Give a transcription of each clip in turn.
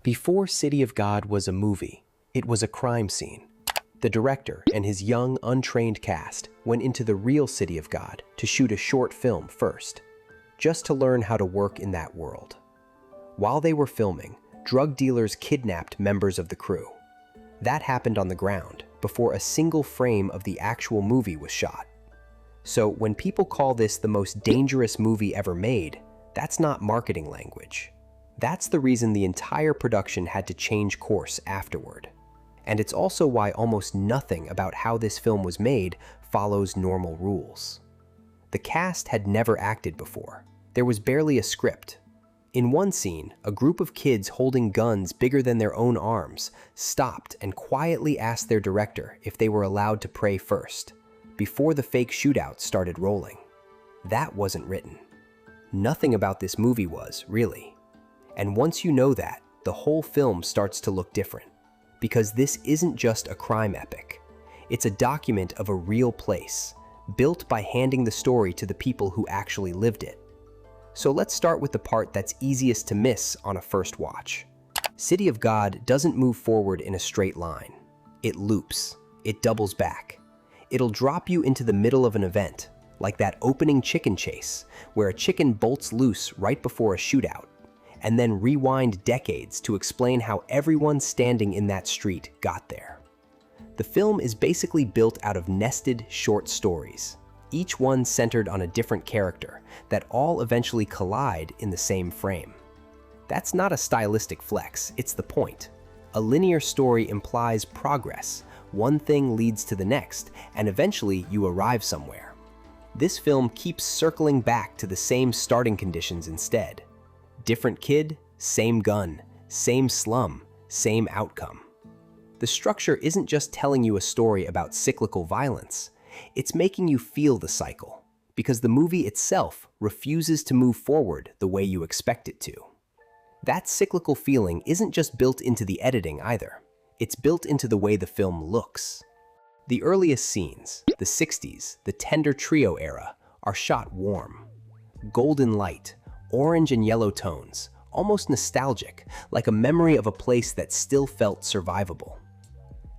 Before City of God was a movie, it was a crime scene. The director and his young, untrained cast went into the real City of God to shoot a short film first, just to learn how to work in that world. While they were filming, drug dealers kidnapped members of the crew. That happened on the ground before a single frame of the actual movie was shot. So when people call this the most dangerous movie ever made, that's not marketing language. That's the reason the entire production had to change course afterward. And it's also why almost nothing about how this film was made follows normal rules. The cast had never acted before. There was barely a script. In one scene, a group of kids holding guns bigger than their own arms stopped and quietly asked their director if they were allowed to pray first, before the fake shootout started rolling. That wasn't written. Nothing about this movie was, really. And once you know that, the whole film starts to look different. Because this isn't just a crime epic. It's a document of a real place, built by handing the story to the people who actually lived it. So let's start with the part that's easiest to miss on a first watch. City of God doesn't move forward in a straight line. It loops. It doubles back. It'll drop you into the middle of an event, like that opening chicken chase, where a chicken bolts loose right before a shootout, and then rewind decades to explain how everyone standing in that street got there. The film is basically built out of nested short stories, each one centered on a different character that all eventually collide in the same frame. That's not a stylistic flex, it's the point. A linear story implies progress. One thing leads to the next, and eventually you arrive somewhere. This film keeps circling back to the same starting conditions instead. Different kid, same gun, same slum, same outcome. The structure isn't just telling you a story about cyclical violence, it's making you feel the cycle, because the movie itself refuses to move forward the way you expect it to. That cyclical feeling isn't just built into the editing either, it's built into the way the film looks. The earliest scenes, the 60s, the tender trio era, are shot warm. Golden light, orange and yellow tones, almost nostalgic, like a memory of a place that still felt survivable.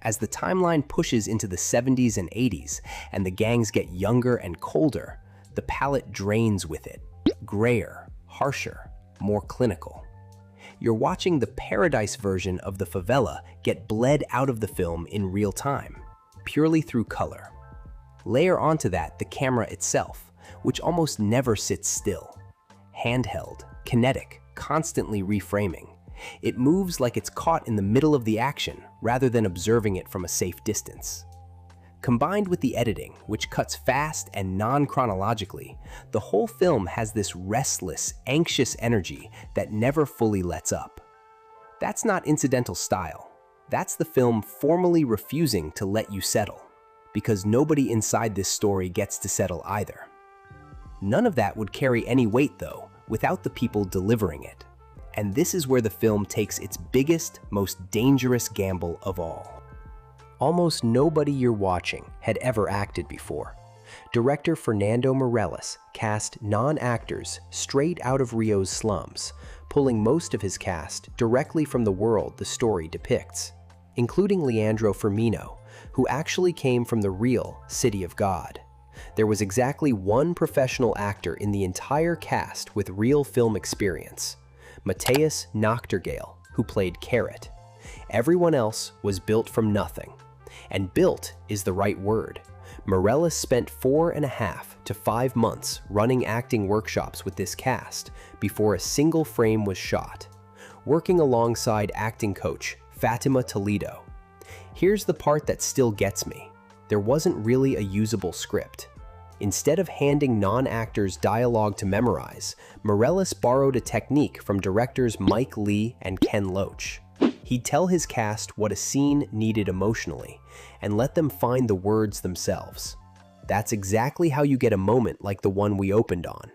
As the timeline pushes into the 70s and 80s, and the gangs get younger and colder, the palette drains with it, grayer, harsher, more clinical. You're watching the paradise version of the favela get bled out of the film in real time, purely through color. Layer onto that the camera itself, which almost never sits still. Handheld, kinetic, constantly reframing. It moves like it's caught in the middle of the action rather than observing it from a safe distance. Combined with the editing, which cuts fast and non-chronologically, the whole film has this restless, anxious energy that never fully lets up. That's not incidental style. That's the film formally refusing to let you settle, because nobody inside this story gets to settle either. None of that would carry any weight, though, without the people delivering it. And this is where the film takes its biggest, most dangerous gamble of all. Almost nobody you're watching had ever acted before. Director Fernando Meirelles cast non-actors straight out of Rio's slums, pulling most of his cast directly from the world the story depicts, including Leandro Firmino, who actually came from the real City of God. There was exactly one professional actor in the entire cast with real film experience, Matthias Nachtergaele, who played Carrot. Everyone else was built from nothing. And built is the right word. Meirelles spent 4.5 to 5 months running acting workshops with this cast before a single frame was shot, working alongside acting coach Fatima Toledo. Here's the part that still gets me. There wasn't really a usable script. Instead of handing non-actors dialogue to memorize, Meirelles borrowed a technique from directors Mike Leigh and Ken Loach. He'd tell his cast what a scene needed emotionally, and let them find the words themselves. That's exactly how you get a moment like the one we opened on.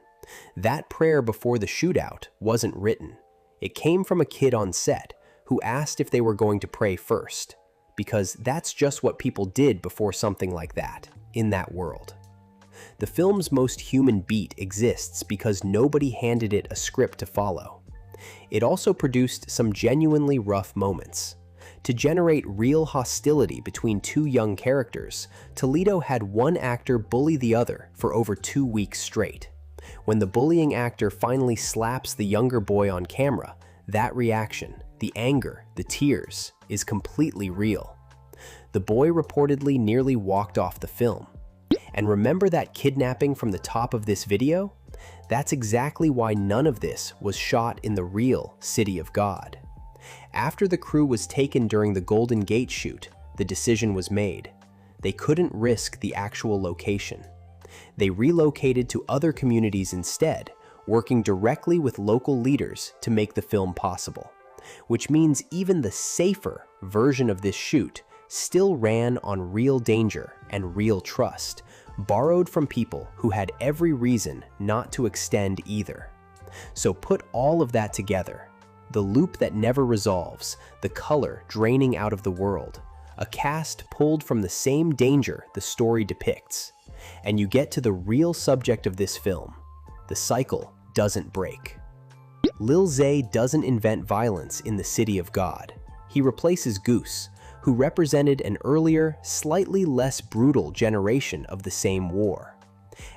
That prayer before the shootout wasn't written. It came from a kid on set who asked if they were going to pray first, because that's just what people did before something like that, in that world. The film's most human beat exists because nobody handed it a script to follow. It also produced some genuinely rough moments. To generate real hostility between two young characters, Toledo had one actor bully the other for over 2 weeks straight. When the bullying actor finally slaps the younger boy on camera, that reaction, the anger, the tears, is completely real. The boy reportedly nearly walked off the film. And remember that kidnapping from the top of this video? That's exactly why none of this was shot in the real City of God. After the crew was taken during the Golden Gate shoot, the decision was made. They couldn't risk the actual location. They relocated to other communities instead, working directly with local leaders to make the film possible. Which means even the safer version of this shoot still ran on real danger and real trust, borrowed from people who had every reason not to extend either. So put all of that together. The loop that never resolves, the color draining out of the world, a cast pulled from the same danger the story depicts. And you get to the real subject of this film. The cycle doesn't break. Lil Zay doesn't invent violence in the City of God. He replaces Goose, who represented an earlier, slightly less brutal generation of the same war.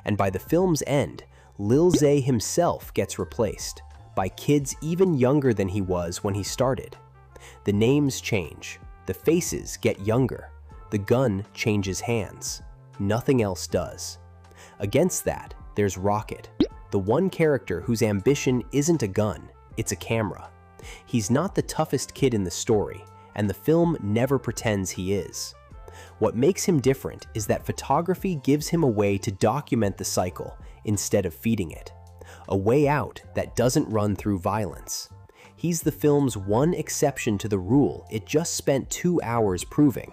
And by the film's end, Lil Zay himself gets replaced by kids even younger than he was when he started. The names change, the faces get younger, the gun changes hands. Nothing else does. Against that, there's Rocket, the one character whose ambition isn't a gun, it's a camera. He's not the toughest kid in the story, and the film never pretends he is. What makes him different is that photography gives him a way to document the cycle instead of feeding it. A way out that doesn't run through violence. He's the film's one exception to the rule it just spent 2 hours proving.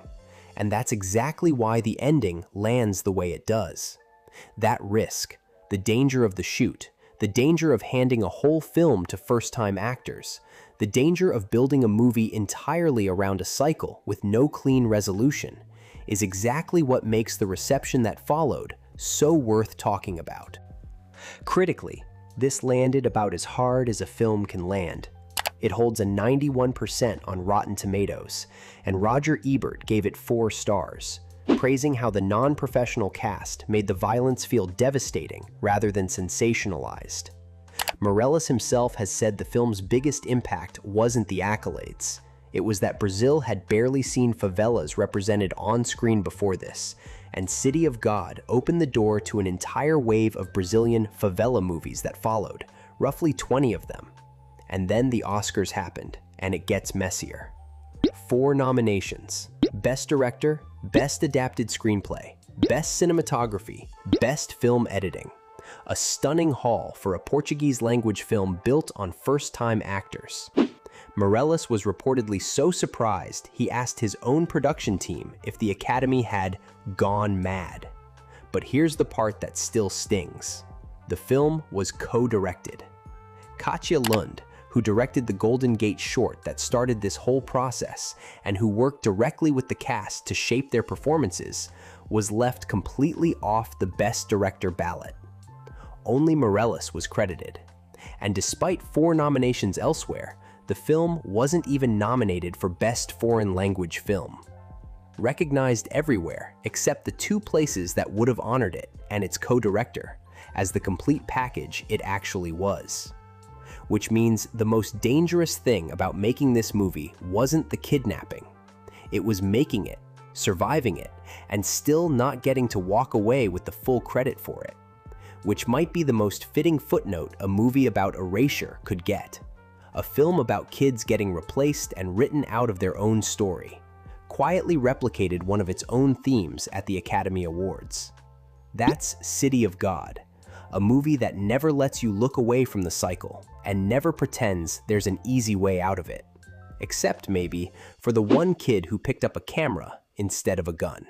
And that's exactly why the ending lands the way it does. That risk, the danger of the shoot, the danger of handing a whole film to first-time actors, the danger of building a movie entirely around a cycle with no clean resolution, is exactly what makes the reception that followed so worth talking about. Critically, this landed about as hard as a film can land. It holds a 91% on Rotten Tomatoes, and Roger Ebert gave it 4 stars, praising how the non-professional cast made the violence feel devastating rather than sensationalized. Meirelles himself has said the film's biggest impact wasn't the accolades. It was that Brazil had barely seen favelas represented on screen before this, and City of God opened the door to an entire wave of Brazilian favela movies that followed, roughly 20 of them. And then the Oscars happened, and it gets messier. 4 nominations: Best Director, Best Adapted Screenplay, Best Cinematography, Best Film Editing. A stunning haul for a Portuguese-language film built on first-time actors. Meirelles was reportedly so surprised he asked his own production team if the Academy had gone mad. But here's the part that still stings. The film was co-directed. Katja Lund, who directed the Golden Gate short that started this whole process and who worked directly with the cast to shape their performances, was left completely off the Best Director ballot. Only Meirelles was credited. And despite 4 nominations elsewhere, the film wasn't even nominated for Best Foreign Language Film. Recognized everywhere except the 2 places that would have honored it and its co-director, as the complete package it actually was. Which means the most dangerous thing about making this movie wasn't the kidnapping. It was making it, surviving it, and still not getting to walk away with the full credit for it. Which might be the most fitting footnote a movie about erasure could get. A film about kids getting replaced and written out of their own story, quietly replicated one of its own themes at the Academy Awards. That's City of God, a movie that never lets you look away from the cycle and never pretends there's an easy way out of it. Except maybe for the one kid who picked up a camera instead of a gun.